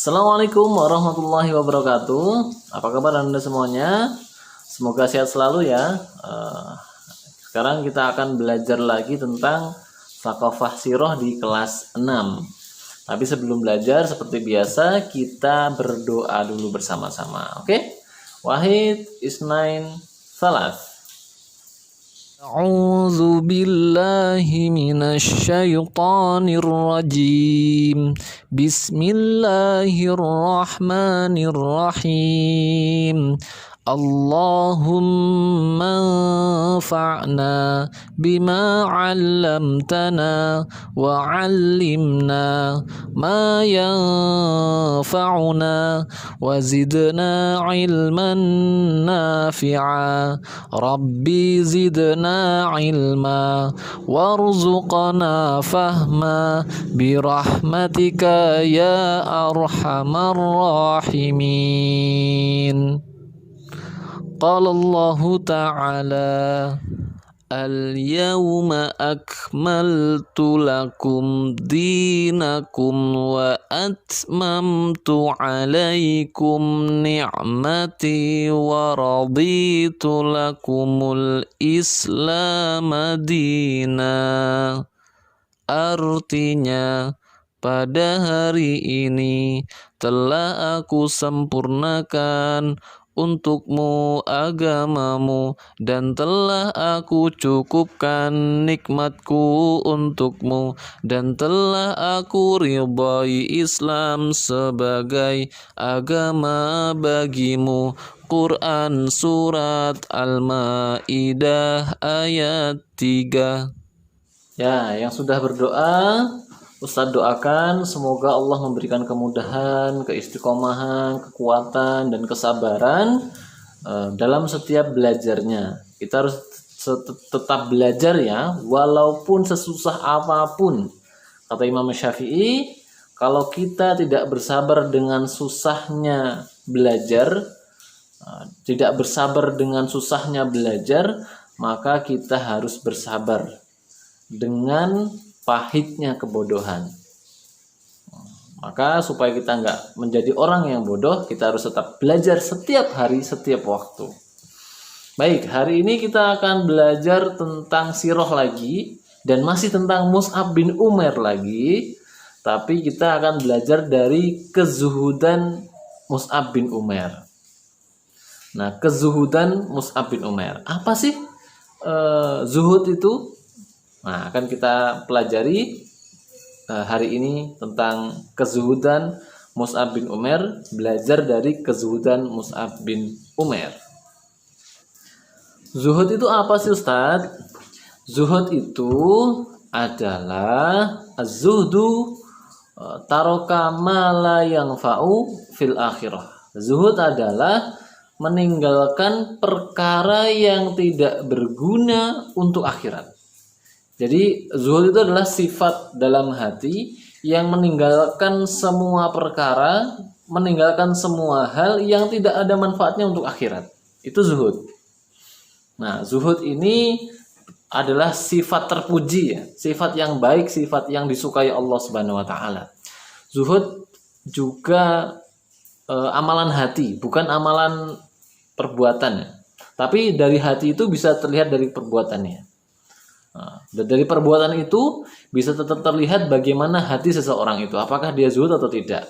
Assalamualaikum warahmatullahi wabarakatuh. Apa kabar Anda semuanya? Semoga sehat selalu ya. Sekarang kita akan belajar lagi tentang Thaqafah Sirah di kelas 6. Tapi sebelum belajar seperti biasa kita berdoa dulu bersama-sama. Oke? Wahid, Isnain, Salas. أعوذ بالله من الشيطان الرجيم بسم الله الرحمن الرحيم اللهم انفعنا بما علمتنا وعلمنا ما ينفعنا وزدنا علما نافعا ربي زدنا علما وارزقنا فهما برحمتك يا أرحم الراحمين. قال الله تعالى اليوم أكملت لكم دينكم وأتممت عليكم نعمتي ورضيت لكم الإسلام دينا. Artinya, pada hari ini telah aku sempurnakan untukmu agamamu dan telah aku cukupkan nikmatku untukmu dan telah aku ridhai Islam sebagai agama bagimu. Quran Surat Al-Ma'idah ayat 3. Ya, yang sudah berdoa, Ustadz doakan semoga Allah memberikan kemudahan, keistiqomahan, kekuatan, dan kesabaran dalam setiap belajarnya. Kita harus tetap belajar ya, walaupun sesusah apapun. Kata Imam Syafi'i, kalau kita tidak bersabar dengan susahnya belajar, tidak bersabar dengan susahnya belajar, maka kita harus bersabar dengan pahitnya kebodohan. Maka supaya kita nggak menjadi orang yang bodoh, kita harus tetap belajar setiap hari, setiap waktu. Baik, hari ini kita akan belajar tentang sirah lagi, dan masih tentang Mus'ab bin Umair lagi. Tapi kita akan belajar dari kezuhudan Mus'ab bin Umair. Nah, kezuhudan Mus'ab bin Umair. Apa sih zuhud itu? Nah, akan kita pelajari hari ini tentang kezuhudan Mus'ab bin Umair, belajar dari kezuhudan Mus'ab bin Umair. Zuhud itu apa sih Ustadz? Zuhud itu adalah az-zuhdu taroka ma la yanfa'u fil akhirah. Zuhud adalah meninggalkan perkara yang tidak berguna untuk akhirat. Jadi zuhud itu adalah sifat dalam hati yang meninggalkan semua perkara, meninggalkan semua hal yang tidak ada manfaatnya untuk akhirat. Itu zuhud. Nah, zuhud ini adalah sifat terpuji ya, sifat yang baik, sifat yang disukai Allah Subhanahu wa taala. Zuhud juga amalan hati, bukan amalan perbuatan. Tapi dari hati itu bisa terlihat dari perbuatannya. Nah, dari perbuatan itu bisa tetap terlihat bagaimana hati seseorang itu, apakah dia zuhud atau tidak.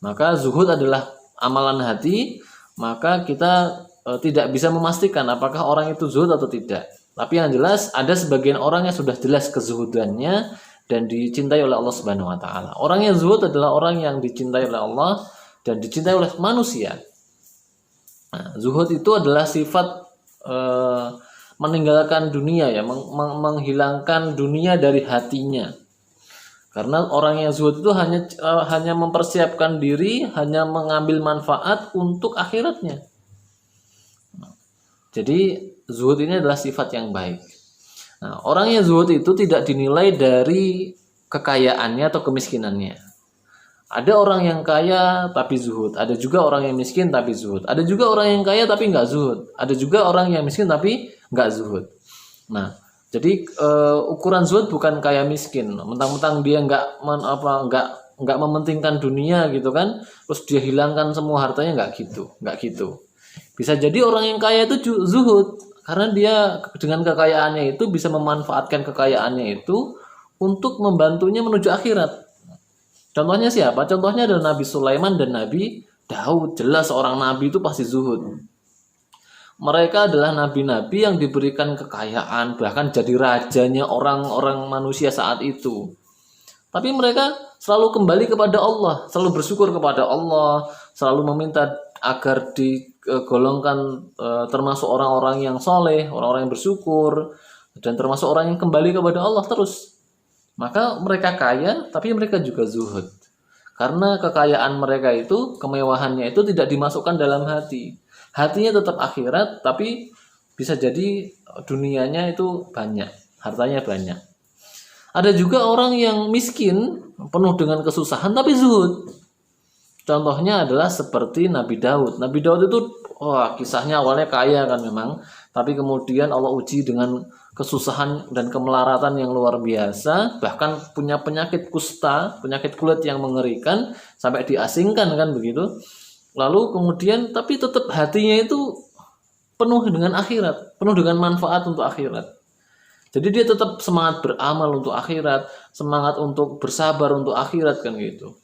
Maka zuhud adalah amalan hati, maka kita tidak bisa memastikan apakah orang itu zuhud atau tidak. Tapi yang jelas ada sebagian orang yang sudah jelas kezuhudannya dan dicintai oleh Allah Subhanahu wa taala. Orang yang zuhud adalah orang yang dicintai oleh Allah dan dicintai oleh manusia. Nah, zuhud itu adalah sifat meninggalkan dunia ya, menghilangkan dunia dari hatinya. Karena orang yang zuhud itu hanya mempersiapkan diri, hanya mengambil manfaat untuk akhiratnya. Jadi zuhud ini adalah sifat yang baik. Nah, orang yang zuhud itu tidak dinilai dari kekayaannya atau kemiskinannya. Ada orang yang kaya tapi zuhud, ada juga orang yang miskin tapi zuhud, ada juga orang yang kaya tapi nggak zuhud, ada juga orang yang miskin tapi nggak zuhud. Nah, jadi ukuran zuhud bukan kaya miskin, mentang-mentang dia nggak nggak mementingkan dunia gitu kan, terus dia hilangkan semua hartanya, nggak gitu. Bisa jadi orang yang kaya itu zuhud karena dia dengan kekayaannya itu bisa memanfaatkan kekayaannya itu untuk membantunya menuju akhirat. Contohnya siapa? Contohnya adalah Nabi Sulaiman dan Nabi Daud. Jelas seorang nabi itu pasti zuhud. Mereka adalah nabi-nabi yang diberikan kekayaan, bahkan jadi rajanya orang-orang manusia saat itu. Tapi mereka selalu kembali kepada Allah, selalu bersyukur kepada Allah, selalu meminta agar digolongkan termasuk orang-orang yang soleh, orang-orang yang bersyukur, dan termasuk orang yang kembali kepada Allah terus. Maka mereka kaya, tapi mereka juga zuhud. Karena kekayaan mereka itu, kemewahannya itu tidak dimasukkan dalam hati. Hatinya tetap akhirat, tapi bisa jadi dunianya itu banyak, hartanya banyak. Ada juga orang yang miskin, penuh dengan kesusahan, tapi zuhud. Contohnya adalah seperti Nabi Daud. Nabi Daud itu, kisahnya awalnya kaya kan memang, tapi kemudian Allah uji dengan kesusahan dan kemelaratan yang luar biasa, bahkan punya penyakit kusta, penyakit kulit yang mengerikan, sampai diasingkan kan begitu. Lalu kemudian tapi tetap hatinya itu penuh dengan akhirat, penuh dengan manfaat untuk akhirat. Jadi dia tetap semangat beramal untuk akhirat, semangat untuk bersabar untuk akhirat kan gitu.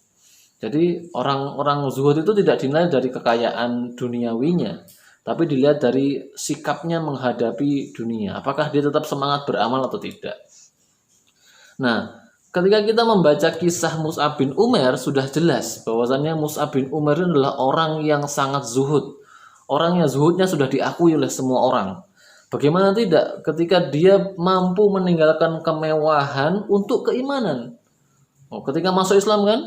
Jadi orang-orang zuhud itu tidak dinilai dari kekayaan duniawinya, tapi dilihat dari sikapnya menghadapi dunia. Apakah dia tetap semangat beramal atau tidak? Nah, ketika kita membaca kisah Mus'ab bin Umair, sudah jelas bahwasannya Mus'ab bin Umair adalah orang yang sangat zuhud. Orang yang zuhudnya sudah diakui oleh semua orang. Bagaimana tidak ketika dia mampu meninggalkan kemewahan untuk keimanan. Ketika masuk Islam kan,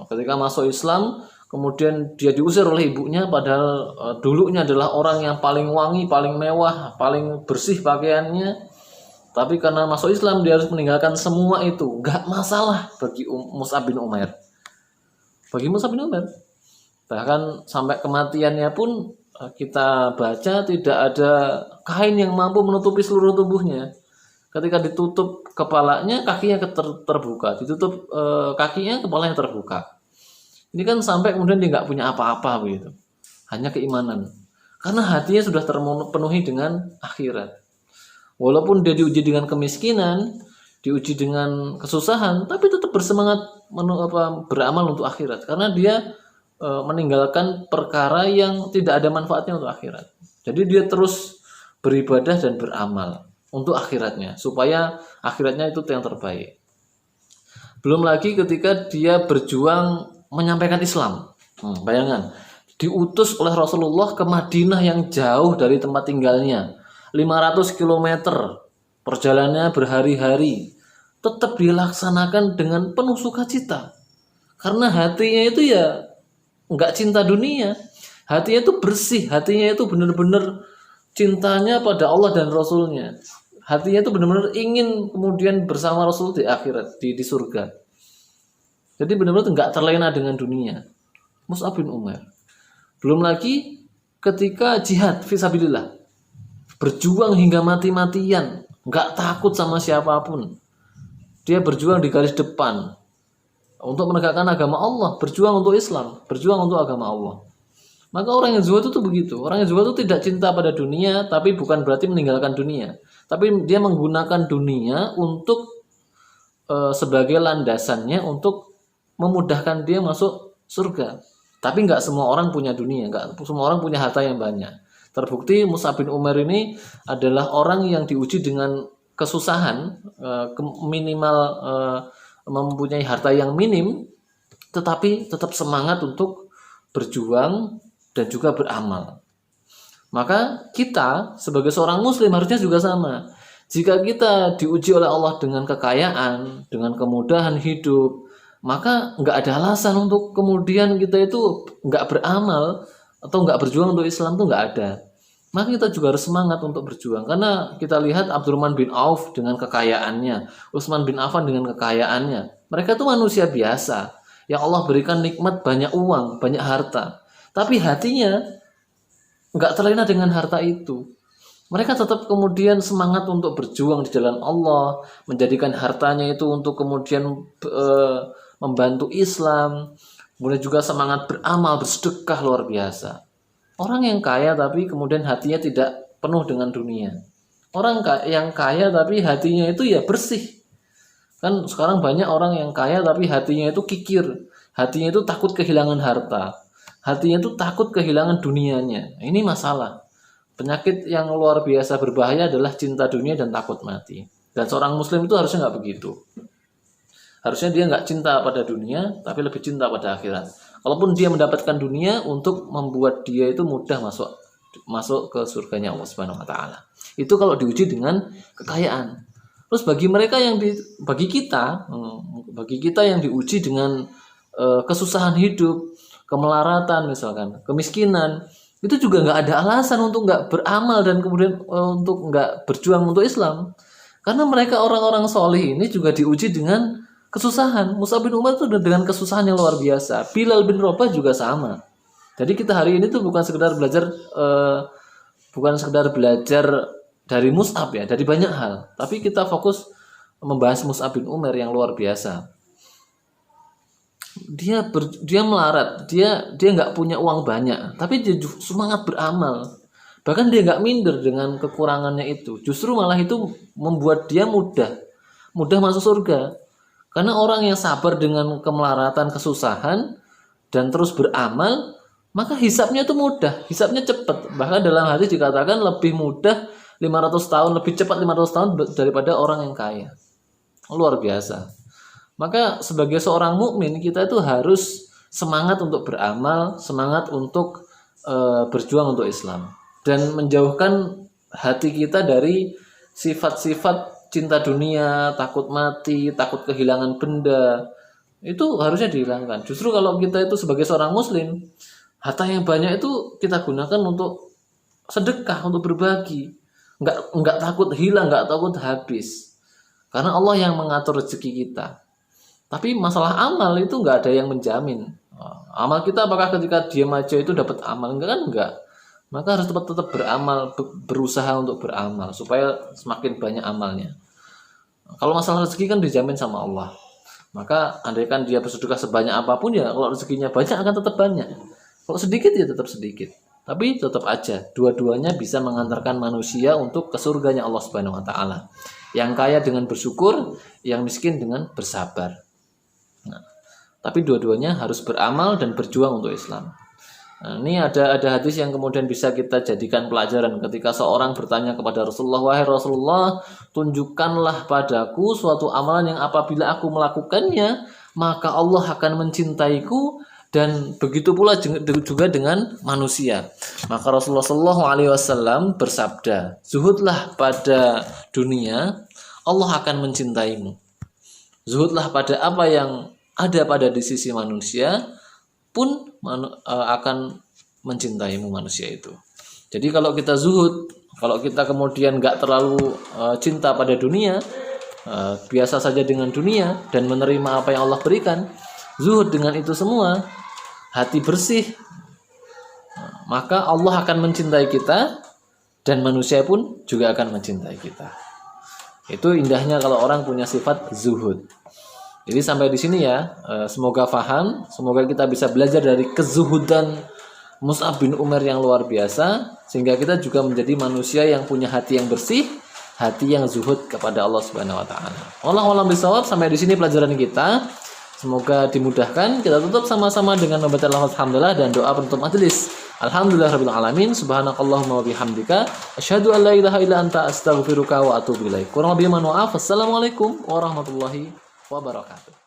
ketika masuk Islam, kemudian dia diusir oleh ibunya, padahal dulunya adalah orang yang paling wangi, paling mewah, paling bersih pakaiannya. Tapi karena masuk Islam dia harus meninggalkan semua itu. Gak masalah bagi Mus'ab bin Umair. Bagi Mus'ab bin Umair. Bahkan sampai kematiannya pun kita baca tidak ada kain yang mampu menutupi seluruh tubuhnya. Ketika ditutup kepalanya, kakinya terbuka. Ditutup kakinya, kepalanya terbuka. Ini kan sampai kemudian dia nggak punya apa-apa begitu. Hanya keimanan. Karena hatinya sudah terpenuhi dengan akhirat. Walaupun dia diuji dengan kemiskinan, diuji dengan kesusahan, tapi tetap bersemangat beramal untuk akhirat. Karena dia meninggalkan perkara yang tidak ada manfaatnya untuk akhirat. Jadi dia terus beribadah dan beramal untuk akhiratnya, supaya akhiratnya itu yang terbaik. Belum lagi ketika dia berjuang menyampaikan Islam. Bayangan, diutus oleh Rasulullah ke Madinah yang jauh dari tempat tinggalnya. 500 km perjalanannya berhari-hari, tetap dilaksanakan dengan penuh sukacita karena hatinya itu ya nggak cinta dunia, hatinya itu bersih, hatinya itu benar-benar cintanya pada Allah dan Rasulnya, hatinya itu benar-benar ingin kemudian bersama Rasul di akhirat, di surga. Jadi benar-benar nggak terlena dengan dunia. Mus'ab bin Umair. Belum lagi ketika jihad fisabilillah, berjuang hingga mati-matian, nggak takut sama siapapun. Dia berjuang di garis depan untuk menegakkan agama Allah, berjuang untuk Islam, berjuang untuk agama Allah. Maka orang yang zuhud itu begitu. Orang yang zuhud itu tidak cinta pada dunia, tapi bukan berarti meninggalkan dunia. Tapi dia menggunakan dunia untuk sebagai landasannya untuk memudahkan dia masuk surga. Tapi nggak semua orang punya dunia, nggak semua orang punya harta yang banyak. Terbukti Mus'ab bin Umair ini adalah orang yang diuji dengan kesusahan, minimal mempunyai harta yang minim, tetapi tetap semangat untuk berjuang dan juga beramal. Maka kita sebagai seorang muslim harusnya juga sama. Jika kita diuji oleh Allah dengan kekayaan, dengan kemudahan hidup, maka nggak ada alasan untuk kemudian kita itu nggak beramal atau nggak berjuang untuk Islam, tuh nggak ada. Maka kita juga harus semangat untuk berjuang. Karena kita lihat Abdurrahman bin Auf dengan kekayaannya, Utsman bin Affan dengan kekayaannya. Mereka tuh manusia biasa yang Allah berikan nikmat banyak uang, banyak harta. Tapi hatinya nggak terlena dengan harta itu. Mereka tetap kemudian semangat untuk berjuang di jalan Allah, menjadikan hartanya itu untuk kemudian membantu Islam, kemudian juga semangat beramal, bersedekah luar biasa. Orang yang kaya tapi kemudian hatinya tidak penuh dengan dunia. Orang yang kaya tapi hatinya itu ya bersih. Kan sekarang banyak orang yang kaya tapi hatinya itu kikir, hatinya itu takut kehilangan harta, hatinya itu takut kehilangan dunianya. Ini masalah. Penyakit yang luar biasa berbahaya adalah cinta dunia dan takut mati. Dan seorang muslim itu harusnya nggak begitu. Harusnya dia nggak cinta pada dunia, tapi lebih cinta pada akhirat. Kalaupun dia mendapatkan dunia untuk membuat dia itu mudah masuk ke surganya Allah Subhanahu Wa Taala. Itu kalau diuji dengan kekayaan. Terus bagi kita yang diuji dengan kesusahan hidup, kemelaratan misalkan, kemiskinan, itu juga nggak ada alasan untuk nggak beramal dan kemudian untuk nggak berjuang untuk Islam. Karena mereka orang-orang soleh ini juga diuji dengan kesusahan. Mus'ab bin Umair itu dengan kesusahan yang luar biasa. Bilal bin Rabah juga sama. Jadi kita hari ini tuh bukan sekedar belajar dari Mus'ab ya, dari banyak hal. Tapi kita fokus membahas Mus'ab bin Umair yang luar biasa. Dia melarat, dia nggak punya uang banyak, tapi dia semangat beramal. Bahkan dia nggak minder dengan kekurangannya itu. Justru malah itu membuat dia mudah masuk surga. Karena orang yang sabar dengan kemelaratan, kesusahan, dan terus beramal, maka hisabnya itu mudah, hisabnya cepat. Bahkan dalam hadis dikatakan lebih mudah 500 tahun, lebih cepat 500 tahun daripada orang yang kaya. Luar biasa. Maka sebagai seorang mukmin kita itu harus semangat untuk beramal, semangat untuk berjuang untuk Islam. Dan menjauhkan hati kita dari sifat-sifat cinta dunia, takut mati, takut kehilangan benda, itu harusnya dihilangkan. Justru kalau kita itu sebagai seorang muslim, harta yang banyak itu kita gunakan untuk sedekah, untuk berbagi. Enggak takut hilang, enggak takut habis. Karena Allah yang mengatur rezeki kita. Tapi masalah amal itu enggak ada yang menjamin. Amal kita apakah ketika diam aja itu dapat amal? Enggak. Maka harus tetap beramal, berusaha untuk beramal supaya semakin banyak amalnya. Kalau masalah rezeki kan dijamin sama Allah. Maka andaikan dia bersedekah sebanyak apapun ya, kalau rezekinya banyak akan tetap banyak. Kalau sedikit ya tetap sedikit. Tapi tetap aja dua-duanya bisa mengantarkan manusia untuk ke surganya Allah Subhanahu Wa Taala. Yang kaya dengan bersyukur, yang miskin dengan bersabar. Nah, tapi dua-duanya harus beramal dan berjuang untuk Islam. Nah, ini ada hadis yang kemudian bisa kita jadikan pelajaran ketika seorang bertanya kepada Rasulullah, wahai Rasulullah, tunjukkanlah padaku suatu amalan yang apabila aku melakukannya, maka Allah akan mencintaiku dan begitu pula juga dengan manusia. Maka Rasulullah SAW bersabda, zuhudlah pada dunia, Allah akan mencintaimu. Zuhudlah pada apa yang ada pada di sisi manusia, pun akan mencintaimu manusia itu. Jadi kalau kita zuhud, kalau kita kemudian gak terlalu cinta pada dunia, biasa saja dengan dunia dan menerima apa yang Allah berikan, zuhud dengan itu semua, hati bersih, maka Allah akan mencintai kita dan manusia pun juga akan mencintai kita. Itu indahnya kalau orang punya sifat zuhud. Jadi sampai di sini ya, semoga paham, semoga kita bisa belajar dari kezuhudan Mus'ab bin Umair yang luar biasa, sehingga kita juga menjadi manusia yang punya hati yang bersih, hati yang zuhud kepada Allah Subhanahu Wa Taala. Wallahu a'lam bishawab. Sampai di sini pelajaran kita. Semoga dimudahkan. Kita tutup sama-sama dengan membaca lafaz hamdalah dan doa penutup majelis. Alhamdulillahirabbil alamin. Subhanakallahumma wa bihamdika asyhadu an la ilaha illa anta astaghfiruka wa atubu ilaik. Kurang lebih mohon maaf. Assalamualaikum warahmatullahi wabarakatuh.